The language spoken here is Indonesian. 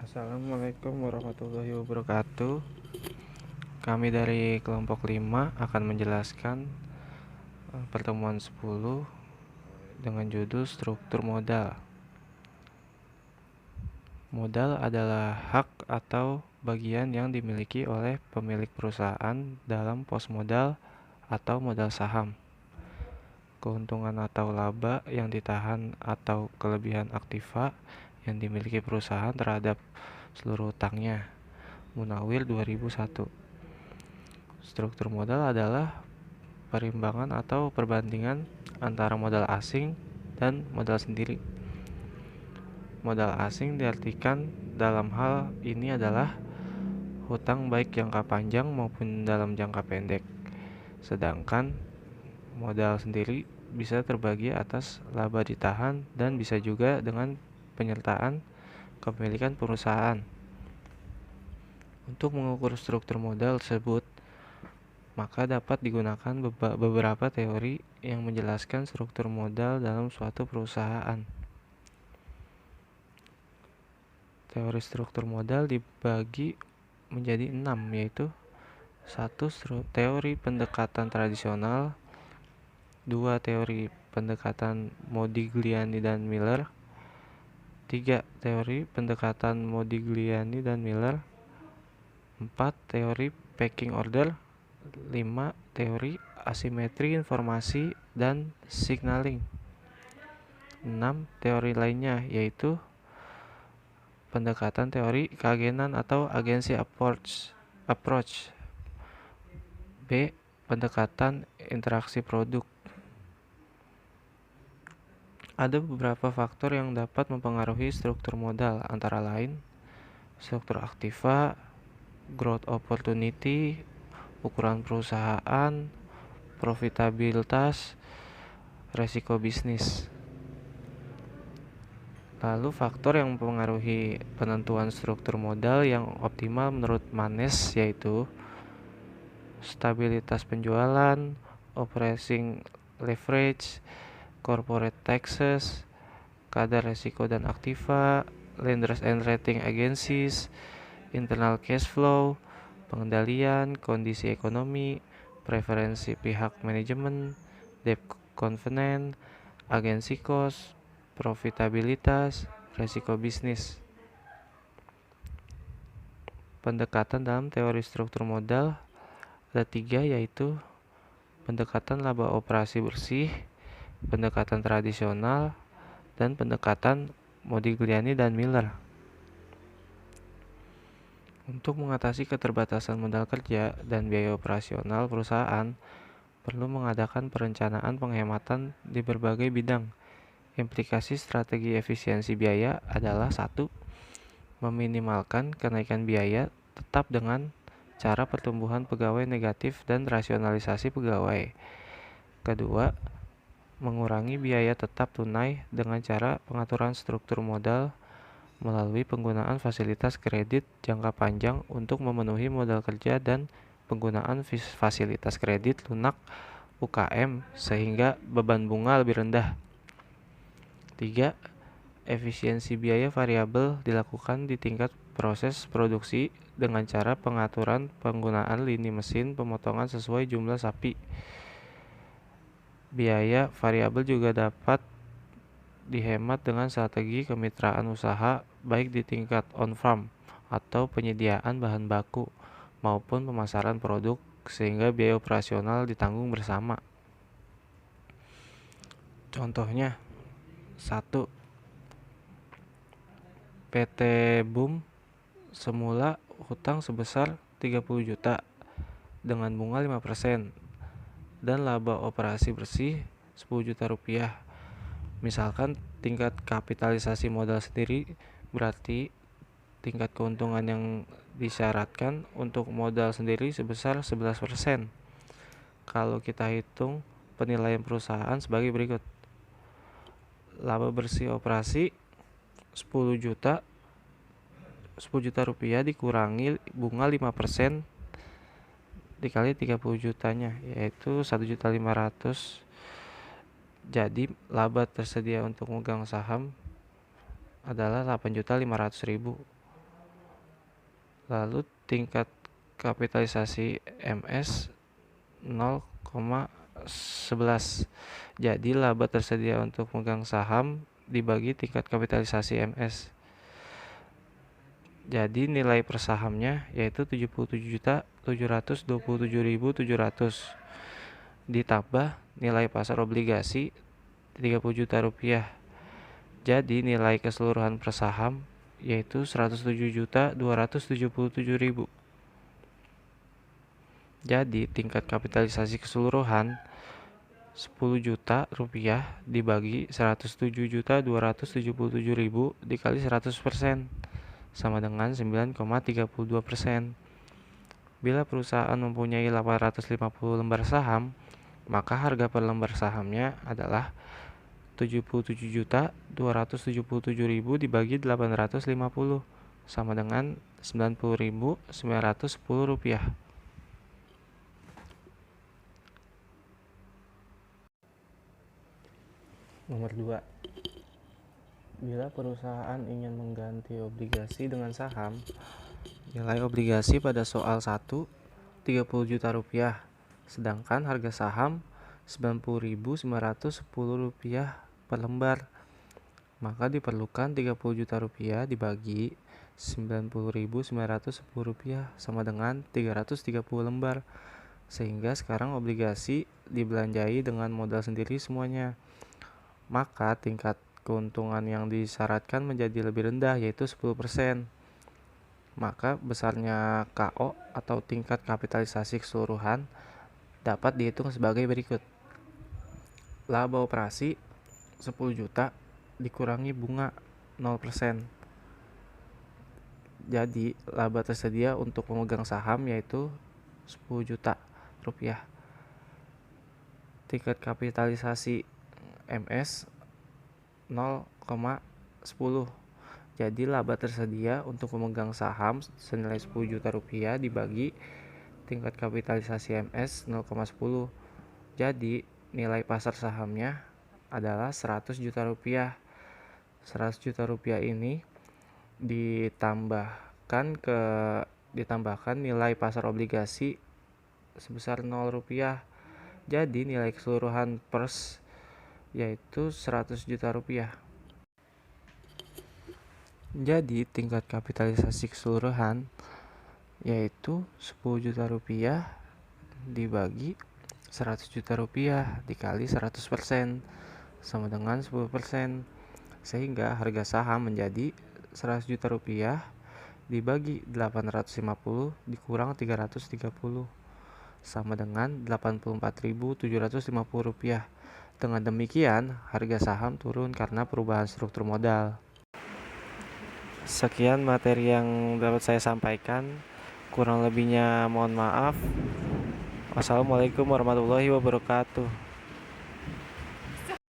Assalamualaikum warahmatullahi wabarakatuh. Kami dari kelompok 5 akan menjelaskan pertemuan 10 dengan judul struktur modal. Modal adalah hak atau bagian yang dimiliki oleh pemilik perusahaan dalam pos modal atau modal saham. Keuntungan atau laba yang ditahan atau kelebihan aktiva yang dimiliki perusahaan terhadap seluruh utangnya. Munawir 2001. Struktur modal adalah perimbangan atau perbandingan antara modal asing dan modal sendiri. Modal asing diartikan dalam hal ini adalah hutang baik jangka panjang maupun dalam jangka pendek. Sedangkan modal sendiri bisa terbagi atas laba ditahan dan bisa juga dengan penyertaan kepemilikan perusahaan. Untuk mengukur struktur modal tersebut, maka dapat digunakan beberapa teori yang menjelaskan struktur modal dalam suatu perusahaan. Teori struktur modal dibagi menjadi 6, yaitu 1. Teori pendekatan tradisional, 2. Teori pendekatan Modigliani dan Miller, 3. Teori pendekatan Modigliani dan Miller, 4. Teori pecking order, 5. Teori asimetri informasi dan signaling, 6. Teori lainnya yaitu pendekatan teori keagenan atau agency approach, B. Pendekatan interaksi produk. Ada beberapa faktor yang dapat mempengaruhi struktur modal, antara lain struktur aktiva, growth opportunity, ukuran perusahaan, profitabilitas, resiko bisnis. Lalu faktor yang mempengaruhi penentuan struktur modal yang optimal menurut Manes yaitu stabilitas penjualan, operating leverage, corporate taxes, kadar resiko dan aktiva, lenders and rating agencies, internal cash flow, pengendalian, kondisi ekonomi, preferensi pihak manajemen, debt covenant, agency cost, profitabilitas, resiko bisnis. Pendekatan dalam teori struktur modal ada 3, yaitu pendekatan laba operasi bersih, pendekatan tradisional, dan pendekatan Modigliani dan Miller. Untuk mengatasi keterbatasan modal kerja dan biaya operasional perusahaan, perlu mengadakan perencanaan penghematan di berbagai bidang. Implikasi strategi efisiensi biaya adalah 1. Meminimalkan kenaikan biaya tetap dengan cara pertumbuhan pegawai negatif dan rasionalisasi pegawai. Kedua, mengurangi biaya tetap tunai dengan cara pengaturan struktur modal melalui penggunaan fasilitas kredit jangka panjang untuk memenuhi modal kerja dan penggunaan fasilitas kredit lunak UKM sehingga beban bunga lebih rendah. 3. Efisiensi biaya variabel dilakukan di tingkat proses produksi dengan cara pengaturan penggunaan lini mesin pemotongan sesuai jumlah sapi. Biaya variabel juga dapat dihemat dengan strategi kemitraan usaha baik di tingkat on-farm atau penyediaan bahan baku maupun pemasaran produk sehingga biaya operasional ditanggung bersama. Contohnya 1. PT Boom semula hutang sebesar 30 juta dengan bunga 5% dan laba operasi bersih 10 juta rupiah. Misalkan tingkat kapitalisasi modal sendiri berarti tingkat keuntungan yang disyaratkan untuk modal sendiri sebesar 11%. Kalau kita hitung penilaian perusahaan sebagai berikut. Laba bersih operasi 10 juta rupiah dikurangi bunga 5% dikali 30 jutanya yaitu 1.500.000. Jadi laba tersedia untuk memegang saham adalah 8.500.000. Lalu tingkat kapitalisasi MS 0,11. Jadi laba tersedia untuk megang saham dibagi tingkat kapitalisasi MS. Jadi nilai per sahamnya yaitu 77.727.700 ditambah nilai pasar obligasi 30 juta rupiah. Jadi nilai keseluruhan per saham yaitu 107.277.000. Jadi tingkat kapitalisasi keseluruhan 10 juta rupiah dibagi 107.277.000 dikali 100% sama dengan 9,32%. Bila perusahaan mempunyai 850 lembar saham, maka harga per lembar sahamnya adalah 77.277.000 dibagi 850 sama dengan 90.910 rupiah. Nomor 2. Bila perusahaan ingin mengganti obligasi dengan saham, nilai obligasi pada soal 1 30 juta rupiah, sedangkan harga saham 90.910 rupiah per lembar. Maka diperlukan 30 juta rupiah dibagi 90.910 rupiah sama dengan 330 lembar. Sehingga sekarang obligasi dibelanjai dengan modal sendiri semuanya. Maka tingkat keuntungan yang disyaratkan menjadi lebih rendah yaitu 10%. Maka besarnya KO atau tingkat kapitalisasi keseluruhan dapat dihitung sebagai berikut. Laba operasi 10 juta dikurangi bunga 0%. Jadi laba tersedia untuk pemegang saham yaitu 10 juta rupiah. Tingkat kapitalisasi MS 0,10. Jadi laba tersedia untuk pemegang saham senilai 10 juta rupiah dibagi tingkat kapitalisasi MS 0,10. Jadi nilai pasar sahamnya adalah 100 juta rupiah. 100 juta rupiah ini ditambahkan nilai pasar obligasi sebesar 0 rupiah. Jadi nilai keseluruhan pers yaitu 100 juta rupiah. Jadi tingkat kapitalisasi keseluruhan yaitu 10 juta rupiah dibagi 100 juta rupiah dikali 100% sama dengan 10%. Sehingga harga saham menjadi 100 juta rupiah dibagi 850 dikurang 330 sama dengan 84.750 rupiah. Dengan demikian, harga saham turun karena perubahan struktur modal. Sekian materi yang dapat saya sampaikan. Kurang lebihnya mohon maaf. Wassalamualaikum warahmatullahi wabarakatuh.